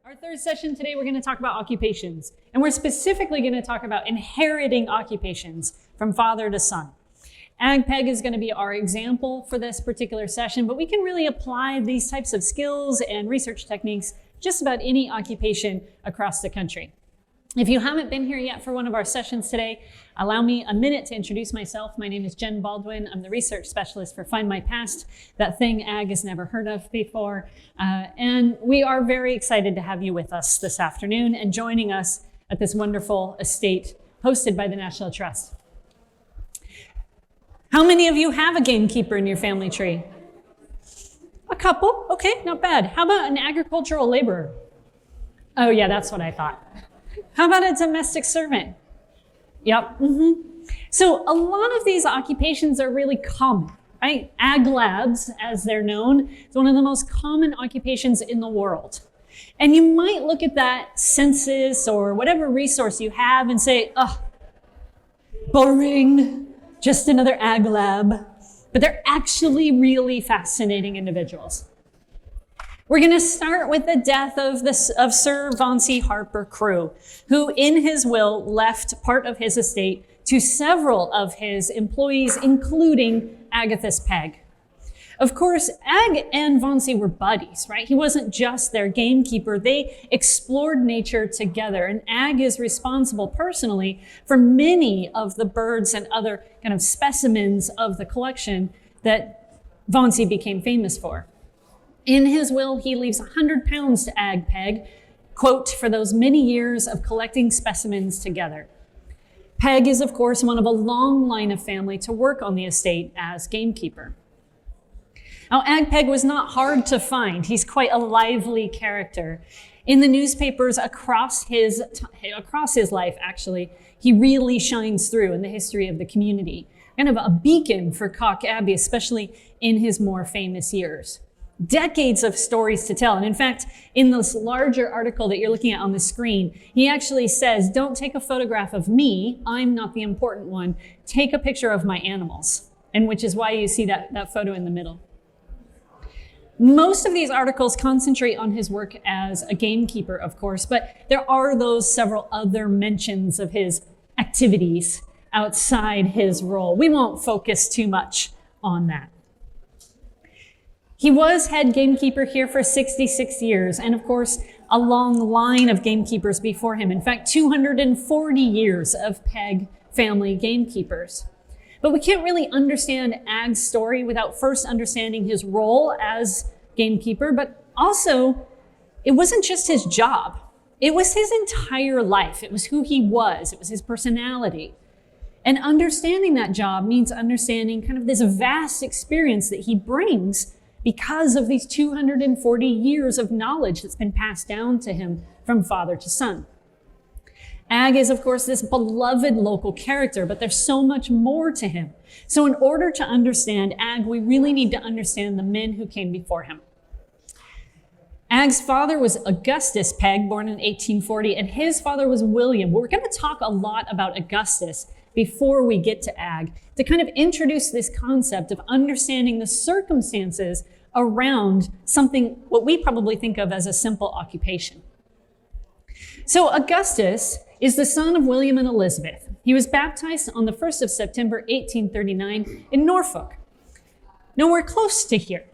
Our third session today, we're going to talk about occupations, and we're specifically going to talk about inheriting occupations from father to son. Pegg is going to be our example for this particular session, but we can really apply these types of skills and research techniques just about any occupation across the country. If you haven't been here yet for one of our sessions today, allow me a minute to introduce myself. My name is Jen Baldwin. I'm the research specialist for Findmypast, that thing Ag has never heard of before. And we are very excited to have you with us this afternoon and joining us at this wonderful estate hosted by the National Trust. How many of you have a gamekeeper in your family tree? A couple, okay, not bad. How about an agricultural laborer? Oh yeah, that's what I thought. How about a domestic servant? Yep. So a lot of these occupations are really common, right? Ag labs, as they're known, is one of the most common occupations in the world. And you might look at that census or whatever resource you have and say, oh, boring, just another ag lab. But they're actually really fascinating individuals. We're going to start with the death of Sir Vauncey Harper Crewe, who in his will left part of his estate to several of his employees, including Agathos Pegg. Of course, Ag and Vauncey were buddies, right? He wasn't just their gamekeeper. They explored nature together, and Ag is responsible personally for many of the birds and other kind of specimens of the collection that Vauncey became famous for. In his will, he leaves 100 pounds to Ag Pegg, quote, for those many years of collecting specimens together. Pegg is, of course, one of a long line of family to work on the estate as gamekeeper. Now, Ag Pegg was not hard to find. He's quite a lively character. In the newspapers across his life, actually, he really shines through in the history of the community. Kind of a beacon for Calke Abbey, especially in his more famous years. Decades of stories to tell. And in fact, in this larger article that you're looking at on the screen, he actually says, don't take a photograph of me. I'm not the important one. Take a picture of my animals. And which is why you see that photo in the middle. Most of these articles concentrate on his work as a gamekeeper, of course, but there are those several other mentions of his activities outside his role. We won't focus too much on that. He was head gamekeeper here for 66 years, and of course, a long line of gamekeepers before him. In fact, 240 years of Pegg family gamekeepers. But we can't really understand Ag's story without first understanding his role as gamekeeper, but also, it wasn't just his job. It was his entire life. It was who he was. It was his personality. And understanding that job means understanding kind of this vast experience that he brings because of these 240 years of knowledge that's been passed down to him from father to son. Ag is, of course, this beloved local character, but there's so much more to him. So in order to understand Ag, we really need to understand the men who came before him. Ag's father was Agathos Pegg, born in 1840, and his father was William. We're going to talk a lot about Augustus before we get to Ag, to kind of introduce this concept of understanding the circumstances around something, what we probably think of as a simple occupation. So Augustus is the son of William and Elizabeth. He was baptized on the 1st of September, 1839 in Norfolk, nowhere close to here.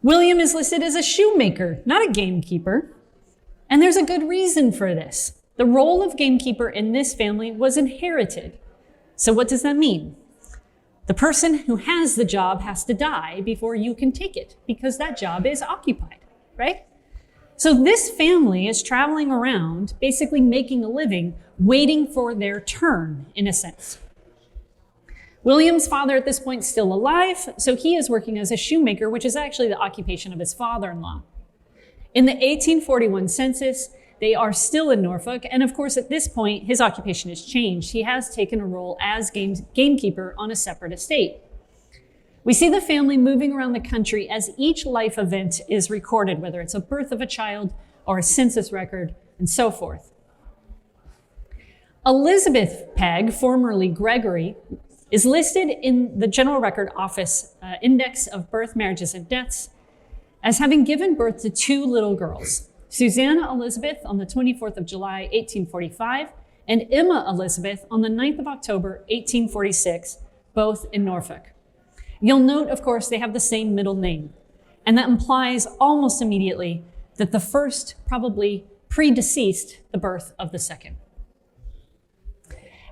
William is listed as a shoemaker, not a gamekeeper. And there's a good reason for this. The role of gamekeeper in this family was inherited. So what does that mean? The person who has the job has to die before you can take it, because that job is occupied, right? So this family is traveling around, basically making a living, waiting for their turn, in a sense. William's father at this point is still alive, so he is working as a shoemaker, which is actually the occupation of his father-in-law. In the 1841 census, they are still in Norfolk, and of course at this point, his occupation has changed. He has taken a role as gamekeeper on a separate estate. We see the family moving around the country as each life event is recorded, whether it's a birth of a child or a census record, and so forth. Elizabeth Pegg, formerly Gregory, is listed in the General Record Office Index of Birth, Marriages, and Deaths as having given birth to 2 little girls. Susanna Elizabeth on the 24th of July, 1845, and Emma Elizabeth on the 9th of October, 1846, both in Norfolk. You'll note, of course, they have the same middle name, and that implies almost immediately that the first probably predeceased the birth of the second.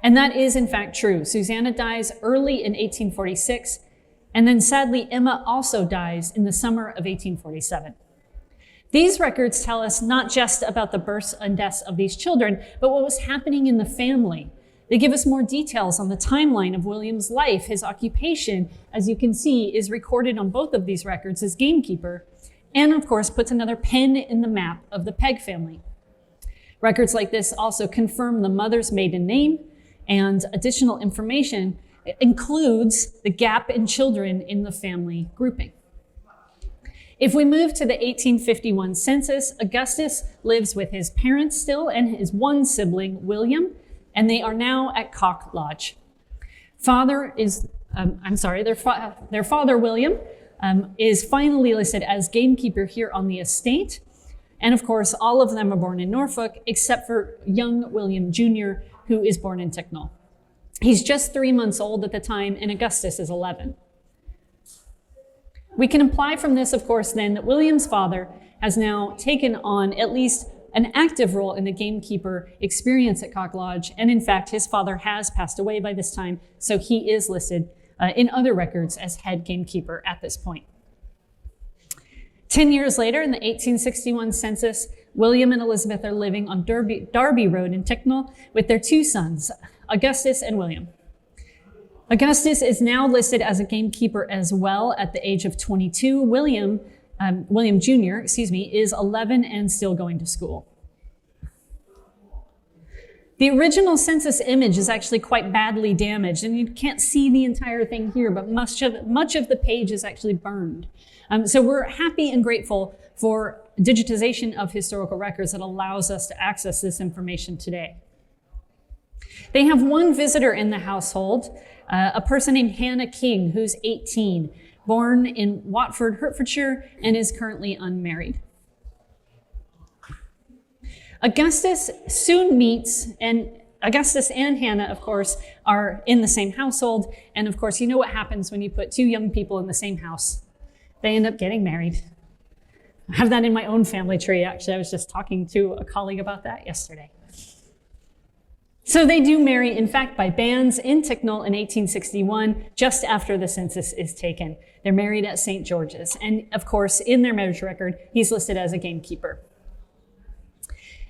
And that is in fact true. Susanna dies early in 1846, and then sadly, Emma also dies in the summer of 1847. These records tell us not just about the births and deaths of these children, but what was happening in the family. They give us more details on the timeline of William's life. His occupation, as you can see, is recorded on both of these records as gamekeeper, and of course puts another pen in the map of the Pegg family. Records like this also confirm the mother's maiden name, and additional information includes the gap in children in the family grouping. If we move to the 1851 census, Augustus lives with his parents still and his one sibling, William, and they are now at Calke Lodge. Their father, William, is finally listed as gamekeeper here on the estate. And of course, all of them are born in Norfolk, except for young William Jr., who is born in Ticknall. He's just 3 months old at the time, and Augustus is 11. We can imply from this, of course, then, that William's father has now taken on at least an active role in the gamekeeper experience at Calke Lodge, and in fact, his father has passed away by this time, so he is listed in other records as head gamekeeper at this point. 10 years later, in the 1861 census, William and Elizabeth are living on Darby Road in Ticknall with their two sons, Augustus and William. Augustus is now listed as a gamekeeper as well at the age of 22. William Jr., is 11 and still going to school. The original census image is actually quite badly damaged, and you can't see the entire thing here, but much of the page is actually burned. So we're happy and grateful for digitization of historical records that allows us to access this information today. They have one visitor in the household, a person named Hannah King, who's 18, born in Watford, Hertfordshire, and is currently unmarried. Augustus soon meets, and Augustus and Hannah, of course, are in the same household. And of course, you know what happens when you put two young people in the same house. They end up getting married. I have that in my own family tree, actually. I was just talking to a colleague about that yesterday. So they do marry, in fact, by banns in Ticknall in 1861, just after the census is taken. They're married at St. George's. And of course, in their marriage record, he's listed as a gamekeeper.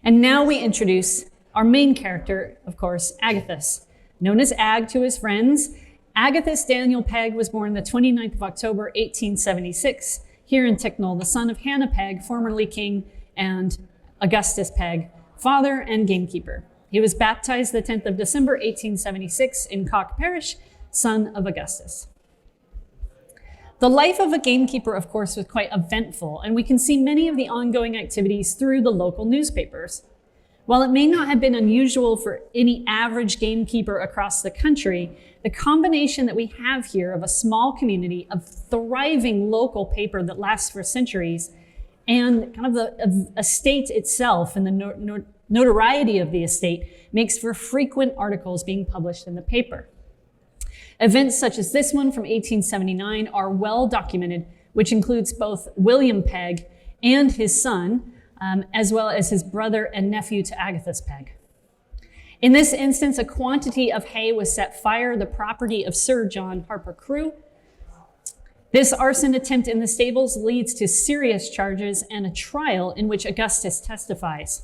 And now we introduce our main character, of course, Agathos. Known as Ag to his friends, Agathos Daniel Pegg was born the 29th of October, 1876, here in Ticknall, the son of Hannah Pegg, formerly king, and Augustus Pegg, father and gamekeeper. He was baptized the 10th of December, 1876 in Calke Parish, son of Augustus. The life of a gamekeeper, of course, was quite eventful, and we can see many of the ongoing activities through the local newspapers. While it may not have been unusual for any average gamekeeper across the country, the combination that we have here of a small community, of thriving local paper that lasts for centuries, and kind of the estate itself and the notoriety of the estate makes for frequent articles being published in the paper. Events such as this one from 1879 are well documented, which includes both William Pegg and his son, as well as his brother and nephew to Agathos Pegg. In this instance, a quantity of hay was set fire, the property of Sir John Harper Crewe. This arson attempt in the stables leads to serious charges and a trial in which Augustus testifies.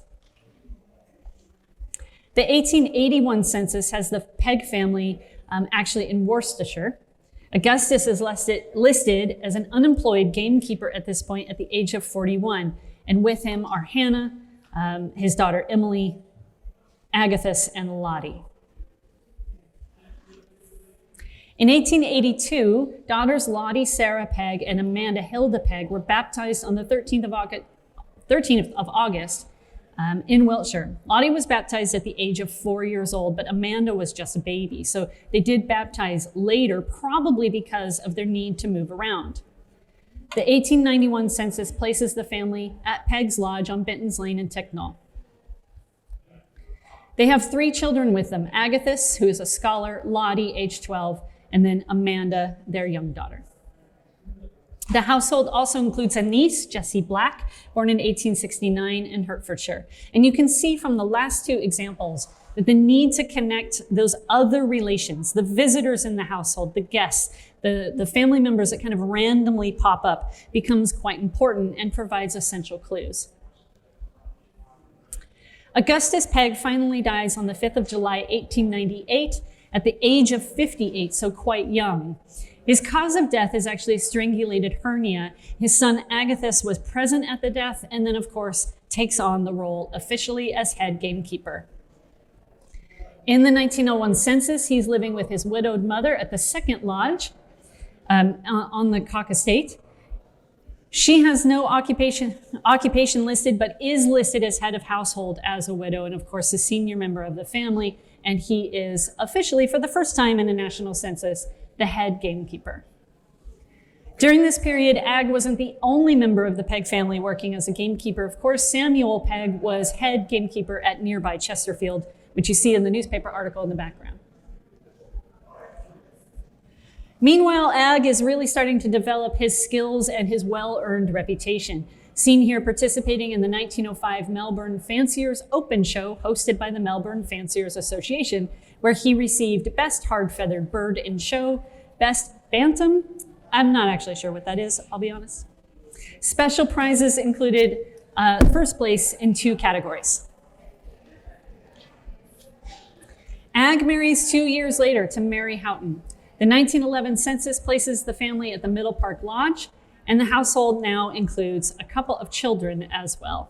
The 1881 census has the Pegg family actually in Worcestershire. Augustus is listed as an unemployed gamekeeper at this point at the age of 41. And with him are Hannah, his daughter Emily, Agathos, and Lottie. In 1882, daughters Lottie Sarah Pegg and Amanda Hilda Pegg were baptized on the 13th of August in Wiltshire. Lottie was baptized at the age of 4 years old, but Amanda was just a baby. So they did baptize later, probably because of their need to move around. The 1891 census places the family at Pegg's Lodge on Benton's Lane in Ticknall. They have 3 children with them: Agathos, who is a scholar, Lottie, age 12, and then Amanda, their young daughter. The household also includes a niece, Jessie Black, born in 1869 in Hertfordshire. And you can see from the last 2 examples that the need to connect those other relations, the visitors in the household, the guests, the family members that kind of randomly pop up, becomes quite important and provides essential clues. Augustus Pegg finally dies on the 5th of July, 1898, at the age of 58, so quite young. His cause of death is actually a strangulated hernia. His son Agathos was present at the death and then, of course, takes on the role officially as head gamekeeper. In the 1901 census, he's living with his widowed mother at the second lodge on the Calke estate. She has no occupation listed, but is listed as head of household as a widow, and of course, a senior member of the family. And he is officially, for the first time in a national census, the head gamekeeper. During this period, Ag wasn't the only member of the Pegg family working as a gamekeeper. Of course, Samuel Pegg was head gamekeeper at nearby Chesterfield, which you see in the newspaper article in the background. Meanwhile, Ag is really starting to develop his skills and his well-earned reputation. Seen here participating in the 1905 Melbourne Fanciers Open Show hosted by the Melbourne Fanciers Association, where he received Best Hard-Feathered Bird in Show, Best Bantam. I'm not actually sure what that is, I'll be honest. Special prizes included first place in 2 categories. Ag marries 2 years later to Mary Houghton. The 1911 census places the family at the Middle Park Lodge, and the household now includes a couple of children as well.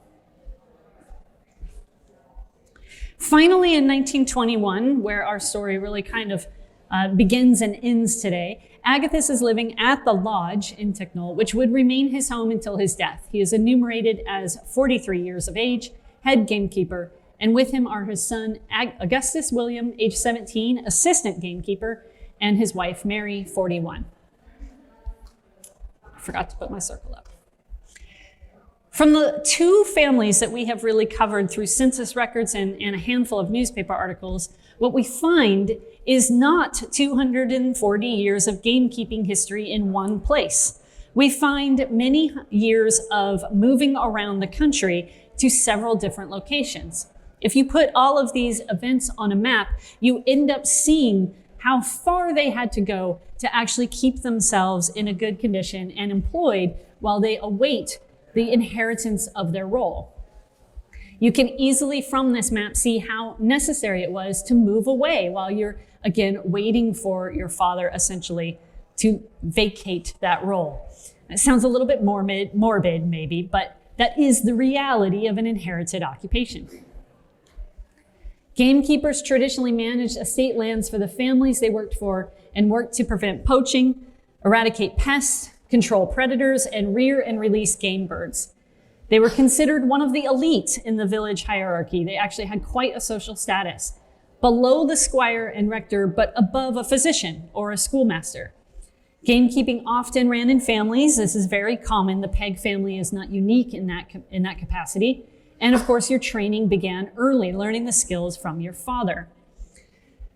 Finally, in 1921, where our story really kind of begins and ends today, Agathos is living at the lodge in Ticknall, which would remain his home until his death. He is enumerated as 43 years of age, head gamekeeper, and with him are his son, Augustus William, age 17, assistant gamekeeper, and his wife, Mary, 41. I forgot to put my circle up. From the 2 families that we have really covered through census records and a handful of newspaper articles, what we find is not 240 years of gamekeeping history in one place. We find many years of moving around the country to several different locations. If you put all of these events on a map, you end up seeing how far they had to go to actually keep themselves in a good condition and employed while they await the inheritance of their role. You can easily from this map see how necessary it was to move away while you're, again, waiting for your father essentially to vacate that role. It sounds a little bit morbid maybe, but that is the reality of an inherited occupation. Gamekeepers traditionally managed estate lands for the families they worked for and worked to prevent poaching, eradicate pests, control predators, and rear and release game birds. They were considered one of the elite in the village hierarchy. They actually had quite a social status, below the squire and rector, but above a physician or a schoolmaster. Gamekeeping often ran in families. This is very common. The Pegg family is not unique in that capacity. And of course, your training began early, learning the skills from your father.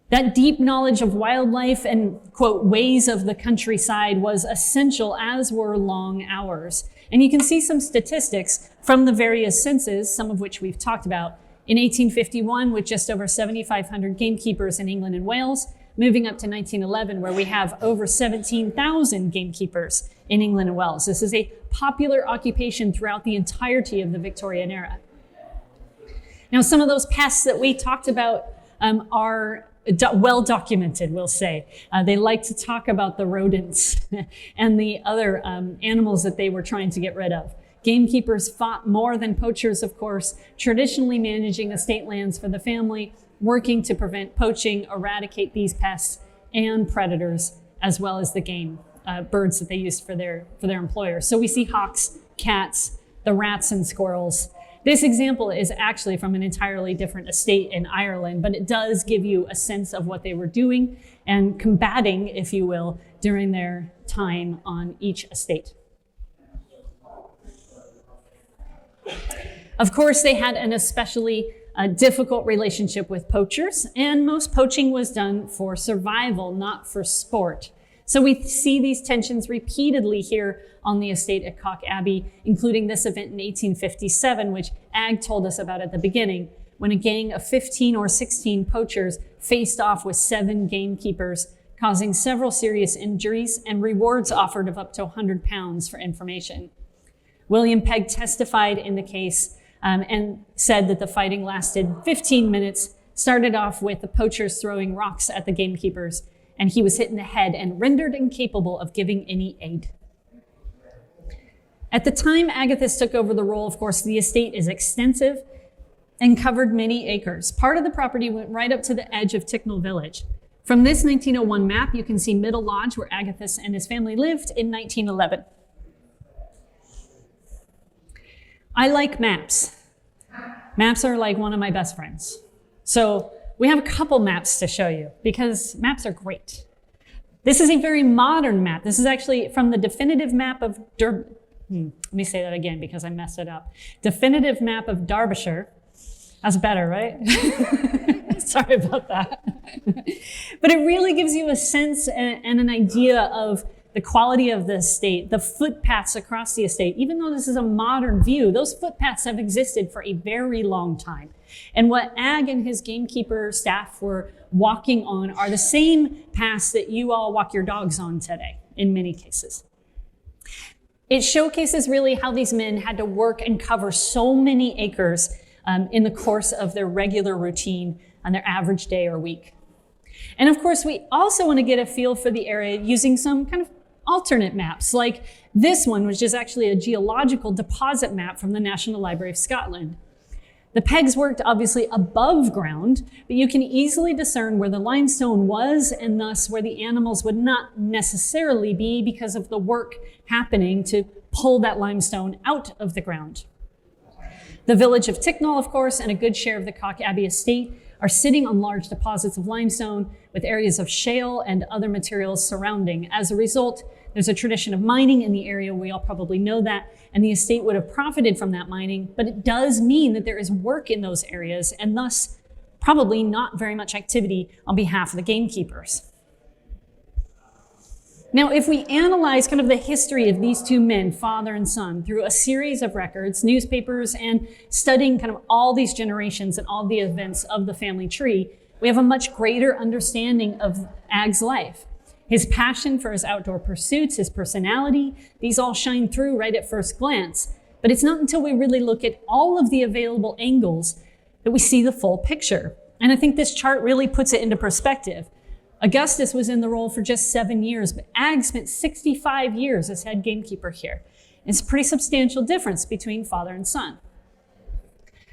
That deep knowledge of wildlife and, quote, ways of the countryside was essential, as were long hours. And you can see some statistics from the various census, some of which we've talked about. In 1851, with just over 7,500 gamekeepers in England and Wales, moving up to 1911, where we have over 17,000 gamekeepers in England and Wales. This is a popular occupation throughout the entirety of the Victorian era. Now, some of those pests that we talked about are well documented, we'll say. They like to talk about the rodents and the other animals that they were trying to get rid of. Gamekeepers fought more than poachers, of course, traditionally managing estate lands for the family, working to prevent poaching, eradicate these pests and predators, as well as the game birds that they used for their employers. So we see hawks, cats, the rats and squirrels. This example is actually from an entirely different estate in Ireland, but it does give you a sense of what they were doing and combating, if you will, during their time on each estate. Of course, they had an especially difficult relationship with poachers, and most poaching was done for survival, not for sport. So we see these tensions repeatedly here on the estate at Calke Abbey, including this event in 1857, which Ag told us about at the beginning, when a gang of 15 or 16 poachers faced off with 7 gamekeepers, causing several serious injuries and rewards offered of up to 100 pounds for information. William Pegg testified in the case and said that the fighting lasted 15 minutes, started off with the poachers throwing rocks at the gamekeepers, and he was hit in the head and rendered incapable of giving any aid. At the time Agathos took over the role, of course, the estate is extensive and covered many acres. Part of the property went right up to the edge of Ticknell Village. From this 1901 map, you can see Middle Lodge, where Agathos and his family lived in 1911. I like maps. Maps are like one of my best friends. So we have a couple maps to show you because maps are great. This is a very modern map. This is actually from the definitive map of let me say that again because I messed it up. Definitive map of Derbyshire. That's better, right? Sorry about that. But it really gives you a sense and an idea of the quality of the estate, the footpaths across the estate. Even though this is a modern view, those footpaths have existed for a very long time. And what Ag and his gamekeeper staff were walking on are the same paths that you all walk your dogs on today, in many cases. It showcases really how these men had to work and cover so many acres in the course of their regular routine on their average day or week. And of course, we also want to get a feel for the area using some kind of alternate maps, like this one, which is actually a geological deposit map from the National Library of Scotland. The Peggs worked obviously above ground, but you can easily discern where the limestone was and thus where the animals would not necessarily be because of the work happening to pull that limestone out of the ground. The village of Ticknell, of course, and a good share of the Calke Abbey estate are sitting on large deposits of limestone with areas of shale and other materials surrounding. As a result, there's a tradition of mining in the area. We all probably know that, and the estate would have profited from that mining, but it does mean that there is work in those areas and thus probably not very much activity on behalf of the gamekeepers. Now, if we analyze kind of the history of these two men, father and son, through a series of records, newspapers, and studying kind of all these generations and all the events of the family tree, we have a much greater understanding of Ag's life. His passion for his outdoor pursuits, his personality, these all shine through right at first glance. But it's not until we really look at all of the available angles that we see the full picture. And I think this chart really puts it into perspective. Augustus was in the role for just 7 years, but Ag spent 65 years as head gamekeeper here. It's a pretty substantial difference between father and son.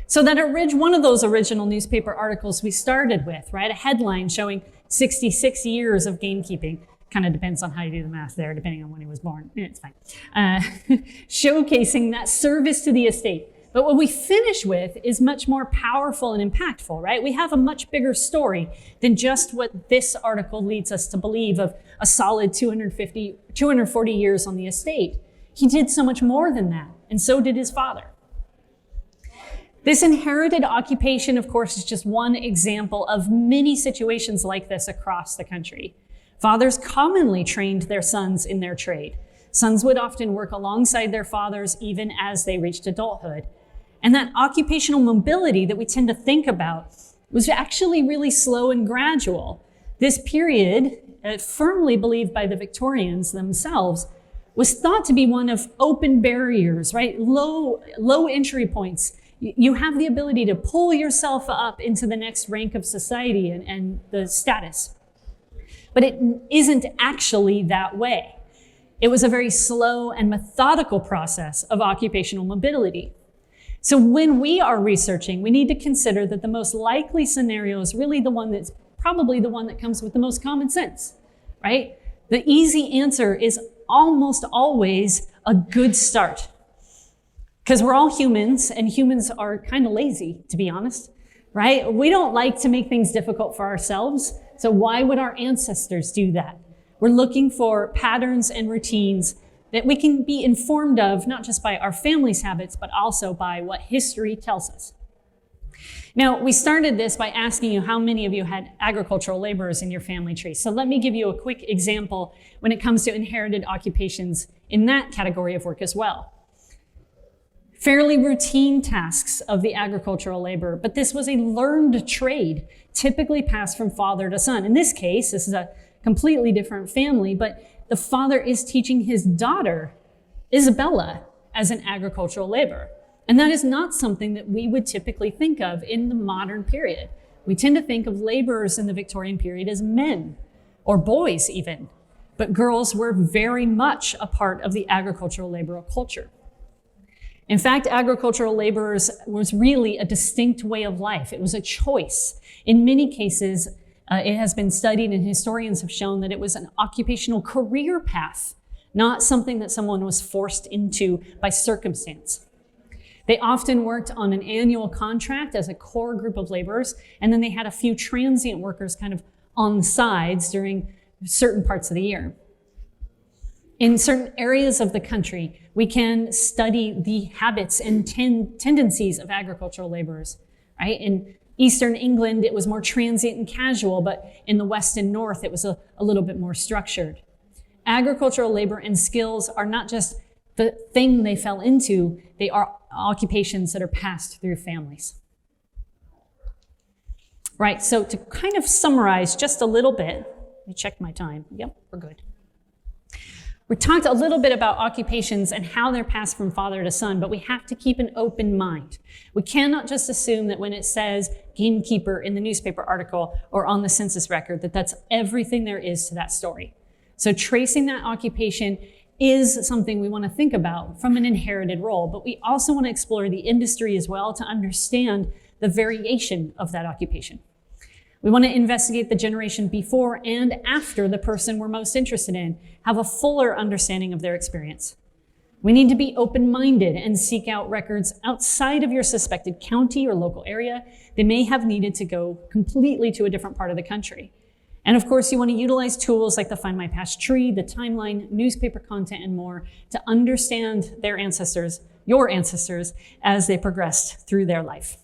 So that one of those original newspaper articles we started with, right? A headline showing 66 years of gamekeeping. Kind of depends on how you do the math there, depending on when he was born. It's fine. Showcasing that service to the estate. But what we finish with is much more powerful and impactful, right? We have a much bigger story than just what this article leads us to believe of a solid 240 years on the estate. He did so much more than that, and so did his father. This inherited occupation, of course, is just one example of many situations like this across the country. Fathers commonly trained their sons in their trade. Sons would often work alongside their fathers even as they reached adulthood. And that occupational mobility that we tend to think about was actually really slow and gradual. This period, firmly believed by the Victorians themselves, was thought to be one of open barriers, right? Low entry points. You have the ability to pull yourself up into the next rank of society and the status. But it isn't actually that way. It was a very slow and methodical process of occupational mobility. So when we are researching, we need to consider that the most likely scenario is really the one that's probably the one that comes with the most common sense, right? The easy answer is almost always a good start. Because we're all humans, and humans are kind of lazy, to be honest, right? We don't like to make things difficult for ourselves, so why would our ancestors do that? We're looking for patterns and routines that we can be informed of, not just by our family's habits, but also by what history tells us. Now, we started this by asking you how many of you had agricultural laborers in your family tree. So let me give you a quick example when it comes to inherited occupations in that category of work as well. Fairly routine tasks of the agricultural laborer, but this was a learned trade, typically passed from father to son. In this case, this is a completely different family, but the father is teaching his daughter, Isabella, as an agricultural laborer. And that is not something that we would typically think of in the modern period. We tend to think of laborers in the Victorian period as men, or boys even, but girls were very much a part of the agricultural laborer culture. In fact, agricultural laborers was really a distinct way of life. It was a choice. In many cases, it has been studied and historians have shown that it was an occupational career path, not something that someone was forced into by circumstance. They often worked on an annual contract as a core group of laborers, and then they had a few transient workers kind of on the sides during certain parts of the year. In certain areas of the country, we can study the habits and tendencies of agricultural laborers, right? In Eastern England, it was more transient and casual, but in the West and North, it was a little bit more structured. Agricultural labor and skills are not just the thing they fell into, they are occupations that are passed through families. Right, so to kind of summarize just a little bit, let me check my time. Yep, we're good. We talked a little bit about occupations and how they're passed from father to son, but we have to keep an open mind. We cannot just assume that when it says gamekeeper in the newspaper article or on the census record, that that's everything there is to that story. So tracing that occupation is something we want to think about from an inherited role, but we also want to explore the industry as well to understand the variation of that occupation. We want to investigate the generation before and after the person we're most interested in, have a fuller understanding of their experience. We need to be open-minded and seek out records outside of your suspected county or local area. They may have needed to go completely to a different part of the country. And of course, you want to utilize tools like the Findmypast tree, the timeline, newspaper content, and more to understand their ancestors, your ancestors, as they progressed through their life.